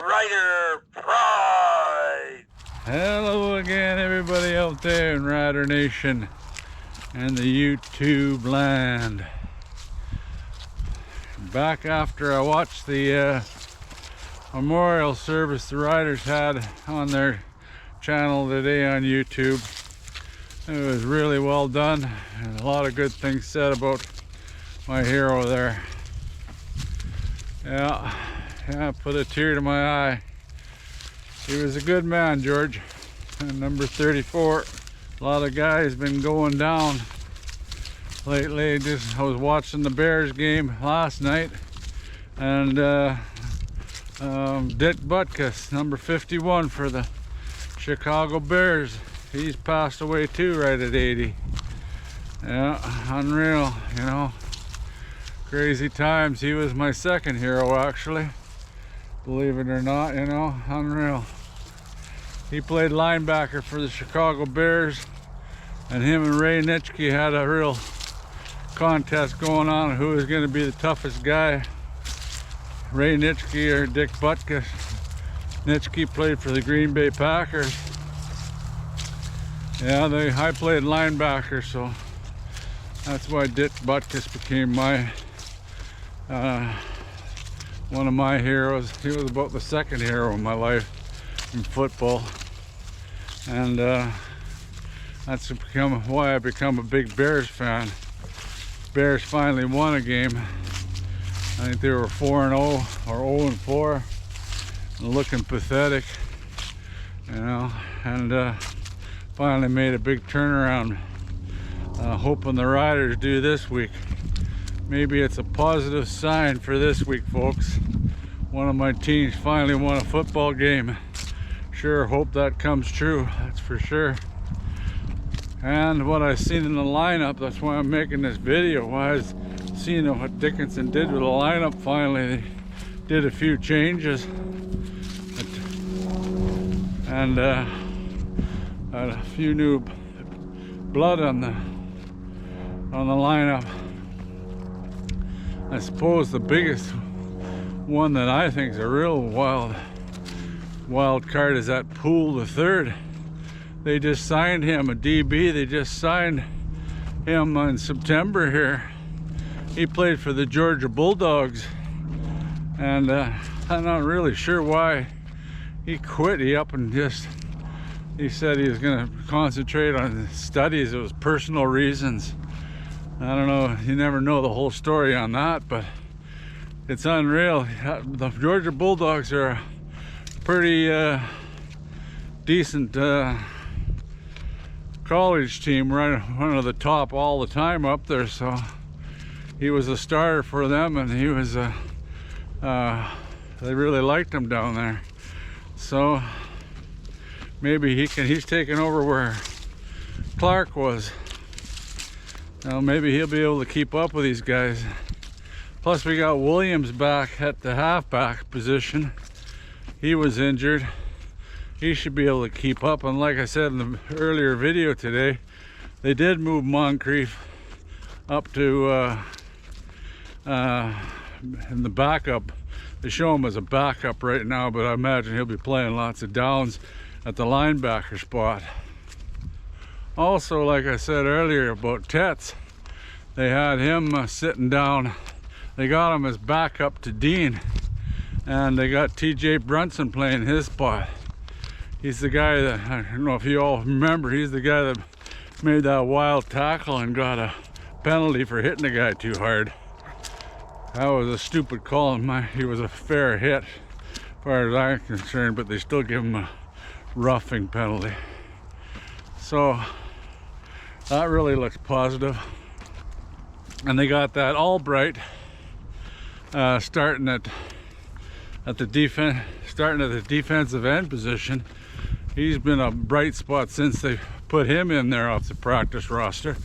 Rider Pride! Hello again, everybody out there in Rider Nation and the YouTube land. Back after I watched the memorial service the Riders had on their channel today on YouTube. It was really well done and a lot of good things said about my hero there. Yeah, put a tear to my eye. He was a good man, George. And number 34. A lot of guys been going down lately. I was watching the Bears game last night, and Dick Butkus, number 51 for the Chicago Bears, he's passed away too, right at 80. Yeah, unreal, you know. Crazy times. He was my second hero, actually. Believe it or not, you know, unreal. He played linebacker for the Chicago Bears, and him and Ray Nitschke had a real contest going on who was going to be the toughest guy, Ray Nitschke or Dick Butkus. Nitschke played for the Green Bay Packers. Yeah, I played linebacker, so that's why Dick Butkus became my one of my heroes. He was about the second hero in my life in football, and that's why I become a big Bears fan. Bears finally won a game. I think they were 4-0 or 0-4, looking pathetic, you know, and finally made a big turnaround. Hoping the Riders do this week. Maybe it's a positive sign for this week, folks. One of my teams finally won a football game. Sure hope that comes true, that's for sure. And what I've seen in the lineup, that's why I'm making this video. I was seeing what Dickinson did with the lineup finally. They did a few changes. And had a few new blood on the lineup. I suppose the biggest one that I think is a real wild card is that Poole the third. They just signed him, a DB. They just signed him in September here. He played for the Georgia Bulldogs, and I'm not really sure why he quit. He said he was going to concentrate on studies. It was personal reasons. I don't know, you never know the whole story on that, but it's unreal. The Georgia Bulldogs are a pretty decent college team, right? One of the top all the time up there. So he was a starter for them, and he was they really liked him down there. So maybe he's taking over where Clark was. Now maybe he'll be able to keep up with these guys. Plus we got Williams back at the halfback position. He was injured. He should be able to keep up. And like I said in the earlier video today, they did move Moncrief up to in the backup. They show him as a backup right now, but I imagine he'll be playing lots of downs at the linebacker spot. Also, like I said earlier about Tetz, they had him sitting down. They got him as backup to Dean, and they got TJ Brunson playing his spot. He's the guy that, I don't know if you all remember, he's the guy that made that wild tackle and got a penalty for hitting the guy too hard. That was a stupid call, and he was a fair hit as far as I'm concerned, but they still give him a roughing penalty. So that really looks positive. And they got that Albright starting at the defensive end position. He's been a bright spot since they put him in there off the practice roster.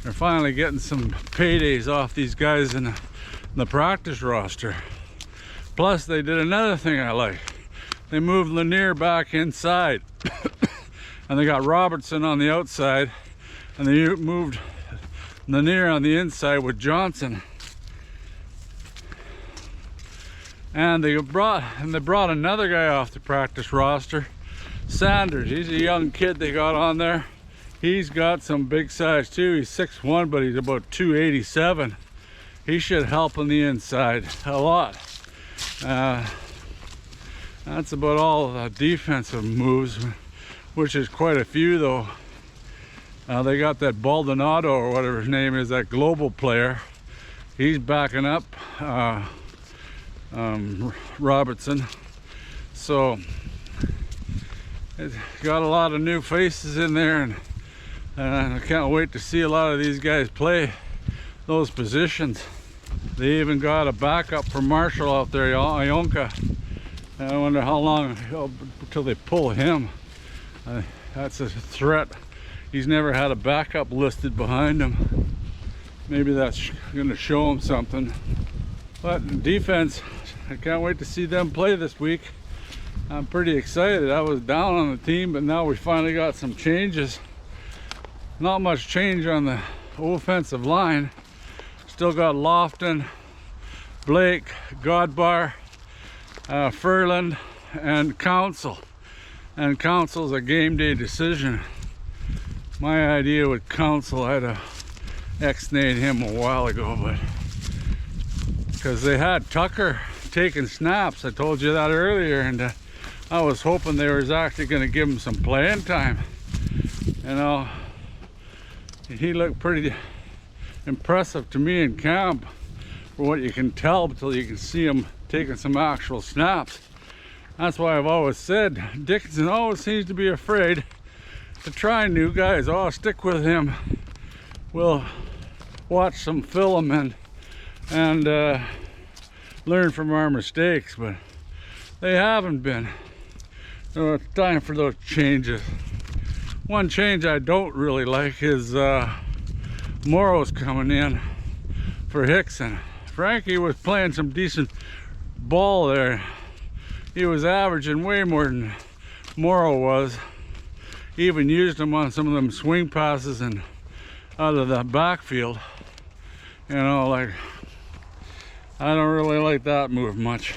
They're finally getting some paydays off these guys in the practice roster. Plus they did another thing I like. They moved Lanier back inside. And they got Robertson on the outside, and they moved Lanier on the inside with Johnson. And they brought another guy off the practice roster, Sanders. He's a young kid they got on there. He's got some big size too. He's 6'1", but he's about 287. He should help on the inside a lot. That's about all the defensive moves, which is quite a few though. They got that Baldonado or whatever his name is, that global player. He's backing up Robertson. So it's got a lot of new faces in there, and I can't wait to see a lot of these guys play those positions. They even got a backup for Marshall out there, Ionka. I wonder how long until they pull him. That's a threat. He's never had a backup listed behind him. Maybe that's going to show him something. But defense, I can't wait to see them play this week. I'm pretty excited. I was down on the team, but now we finally got some changes. Not much change on the offensive line. Still got Lofton, Blake, Godbar, Furland, and Council. And Council's a game day decision. My idea with Council, I'd have ex-nayed him a while ago, but because they had Tucker taking snaps, I told you that earlier, and I was hoping they was actually going to give him some playing time. You know, he looked pretty impressive to me in camp, for what you can tell until you can see him taking some actual snaps. That's why I've always said Dickinson always seems to be afraid to try new guys. Oh, stick with him. We'll watch some film and learn from our mistakes, but they haven't been. So it's time for those changes. One change I don't really like is Morrow's coming in for Hickson. Frankie was playing some decent ball there. He was averaging way more than Morrow was. He even used him on some of them swing passes and out of the backfield. You know, like, I don't really like that move much.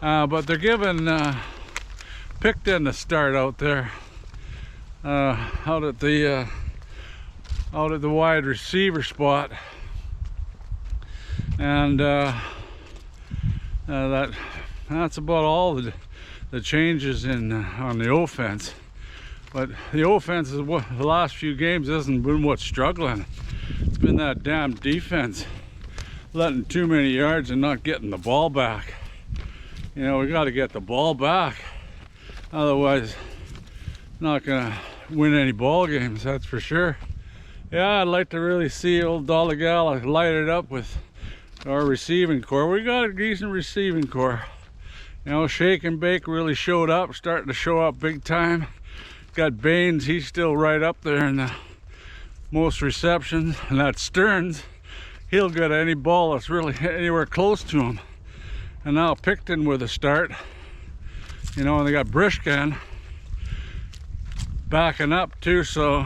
But they're giving Picton the start out there, out at the wide receiver spot, and that's about all the changes on the offense. But the offense is what the last few games hasn't been what's struggling. It's been that damn defense letting too many yards and not getting the ball back. You know, we got to get the ball back, otherwise not gonna win any ball games, that's for sure. Yeah, I'd like to really see old Donegal light it up with our receiving core. We got a decent receiving core. You know, Shake and Bake really showed up, starting to show up big time. Got Baines, he's still right up there in the most receptions, and that Stearns, he'll get any ball that's really anywhere close to him. And now Picton with a start. You know, and they got Brishkan backing up too, so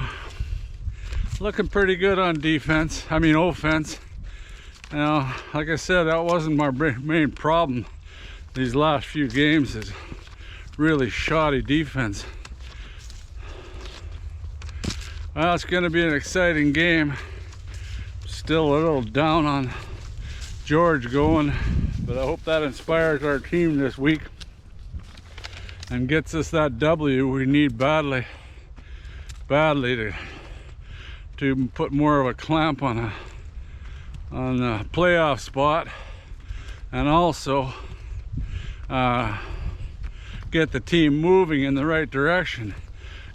looking pretty good on defense. I mean offense. You know, like I said, that wasn't my main problem these last few games, is really shoddy defense. Well, it's going to be an exciting game. Still a little down on George going, but I hope that inspires our team this week and gets us that W we need badly to put more of a clamp on a playoff spot, and also get the team moving in the right direction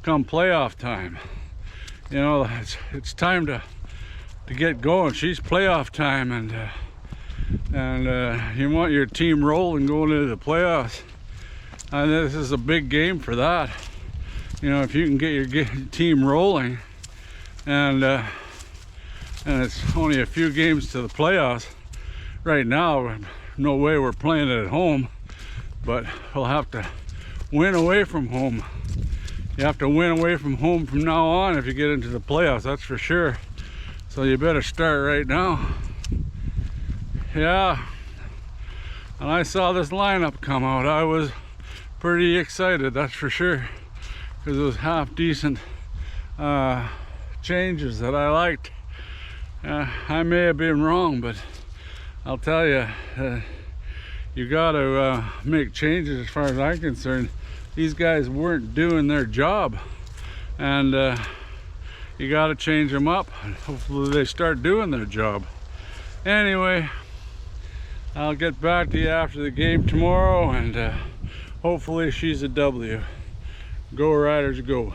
come playoff time. You know, it's time to get going. She's playoff time, and you want your team rolling going into the playoffs. And this is a big game for that. You know, if you can get your team rolling, and it's only a few games to the playoffs. Right now, no way we're playing it at home, but we'll have to win away from home. You have to win away from home from now on if you get into the playoffs, that's for sure. So you better start right now. Yeah, and I saw this lineup come out, I was pretty excited, that's for sure, because it was half decent changes that I liked. I may have been wrong, but I'll tell you, you got to make changes as far as I'm concerned. These guys weren't doing their job, and you got to change them up, and hopefully they start doing their job. Anyway, I'll get back to you after the game tomorrow, and hopefully she's a W. Go Riders, go.